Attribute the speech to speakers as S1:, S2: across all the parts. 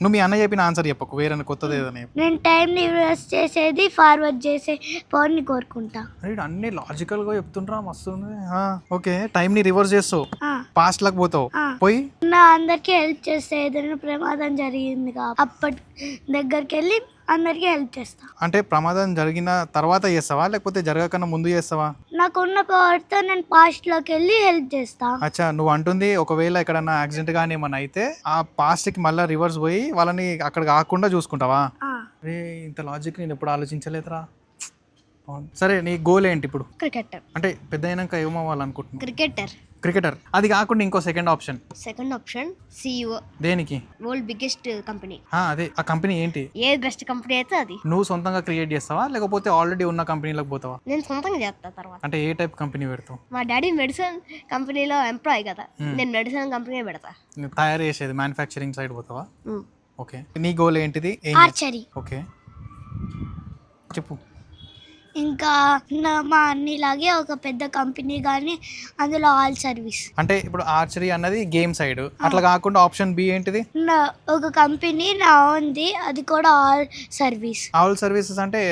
S1: నువ్వు మీ అన్న చెప్పిన ఆన్సర్ చెప్పకు, వేరే కొత్తది ఏదైనా చెప్పు.
S2: నేను టైం రివర్స్ చేసేది ఫార్వర్డ్ చేసే పవర్ని కోరుకుంటా.
S1: అరే అన్ని లాజికల్ గా చెప్తుండ్రా, మస్తు ఉంది. ఓకే, టైం ని రివర్స్ చేస్తావు,
S2: ఆ,
S1: పాస్ట్ లకు పోతావు,
S2: ఆ.
S1: పోయి
S2: నా అందరికి హెల్ప్ చేస్తే ఏదైనా ప్రమాదం జరిగింది అప్పటి దగ్గరికి వెళ్ళి అందరికి హెల్ప్ చేస్తా.
S1: అంటే ప్రమాదం జరిగిన తర్వాత చేస్తావా లేకపోతే జరగకన్నా ముందు చేస్తావా?
S2: నాకున్న పవర్తో నేను పాస్ట్ లోకి వెళ్ళి హెల్ప్ చేస్తా.
S1: అచ్చా, నువ్వు అంటుంది ఒకవేళ ఎక్కడన్నా యాక్సిడెంట్ గానీ ఏమన్నా అయితే ఆ పాస్ట్ కి మళ్ళీ రివర్స్ పోయి వాళ్ళని అక్కడ కాకుండా చూసుకుంటావా?
S2: ఆ,
S1: అరే ఇంత లాజిక్ నేను ఎప్పుడు ఆలోచించలేదురా. సరే, నీ గోల్ ఏంటి ఇప్పుడు?
S2: క్రికెటర్.
S1: అంటే పెద్ద అయినాక ఏమవ్వాలనుకుంటున్నావు?
S2: క్రికెటర్.
S1: క్రికెటర్. అది కాకుండా ఇంకో second option.
S2: Second option CEO.
S1: దేనికి?
S2: World biggest company.
S1: అదే, ఆ కంపెనీ ఏంటి?
S2: ఏ బెస్ట్ కంపెనీ అయితే అది.
S1: నువ్వు సొంతంగా క్రియేట్ చేస్తావా లేకపోతే ఆల్రెడీ ఉన్న కంపెనీలకు పోతావా?
S2: నేను సొంతంగా చేస్తా తర్వాత.
S1: అంటే ఏ టైప్ కంపెనీ పెడతావు?
S2: మా డాడీ మెడిసిన్ కంపెనీలో ఎంప్లాయ్ కదా, నేను మెడిసిన్ కంపెనీ పెడతా.
S1: నువ్వు తయారు చేసేది మ్యానుఫ్యాక్చరింగ్ సైడ్ పోతావా? ఓకే, నీ గోల్ ఏంటిది?
S2: ఆర్చరీ.
S1: ఓకే, చెప్పు.
S2: ఇంకా మా అన్నిలాగే ఒక పెద్ద కంపెనీ కానీ అందులో ఆల్ సర్వీస్.
S1: అంటే ఇప్పుడు ఆర్చరీ అన్నది గేమ్ సైడ్, అట్లా కాకుండా ఆప్షన్ బి ఏంటిది?
S2: ఒక కంపెనీ నా ఉంది, అది కూడా ఆల్ సర్వీస్.
S1: ఆల్ సర్వీసెస్ అంటే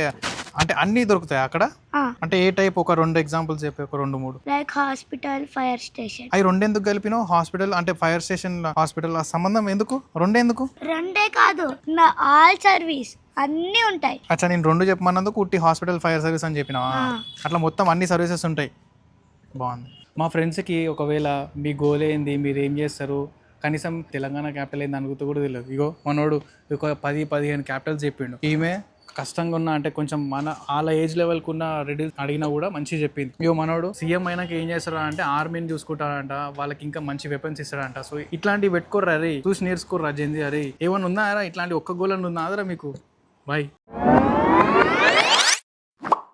S1: అంటే అన్నీ దొరుకుతాయి అక్కడ? అంటే ఏ టైప్? ఒక 2 ఎగ్జాంపుల్స్ చెప్పి, ఒక 2-3.
S2: Like hospital, fire station.
S1: అవి 2 ఎందుకు కలిపినావు? హాస్పిటల్ అంటే ఫైర్ స్టేషన్, హాస్పిటల్ ఆ సంబంధం ఎందుకు? 2 ఎందుకు?
S2: 2 కాదు, నా ఆల్ సర్వీస్ అన్నీ ఉంటాయి.
S1: అచ్చా, నేను 2 చెప్పమన్నందుకు ఉట్టి హాస్పిటల్, ఫైర్ సర్వీస్ అని చెప్పినావా? అట్లా మొత్తం అన్ని సర్వీసెస్ ఉంటాయి. బాగుంది. మా ఫ్రెండ్స్కి ఒకవేళ మీ గోల్ ఏంది, మీరు ఏం చేస్తారు, కనీసం తెలంగాణ క్యాపిటల్ ఏంది అనుకుంటూ కూడా తెలియదు. ఇగో మనోడు ఒక 10-15 క్యాపిటల్స్ చెప్పిండు. ఈమె కష్టంగా ఉన్న అంటే కొంచెం మన వాళ్ళ ఏజ్ లెవెల్కి ఉన్న రెడీ అడిగినా కూడా మంచిగా చెప్పింది. ఇగో మనోడు సీఎం అయినాక ఏం చేస్తారా అంటే ఆర్మీని చూసుకుంటారంట, వాళ్ళకి ఇంకా మంచి వెపన్స్ ఇస్తారంట. సో ఇట్లాంటివి పెట్టుకోర్రా, అరే చూసి నేర్చుకోర్రా జెంజీ. అరే ఏమన్నా ఉందా ఇట్లాంటి ఒక్క గోల్ ఉందా మీకు? బాయ్.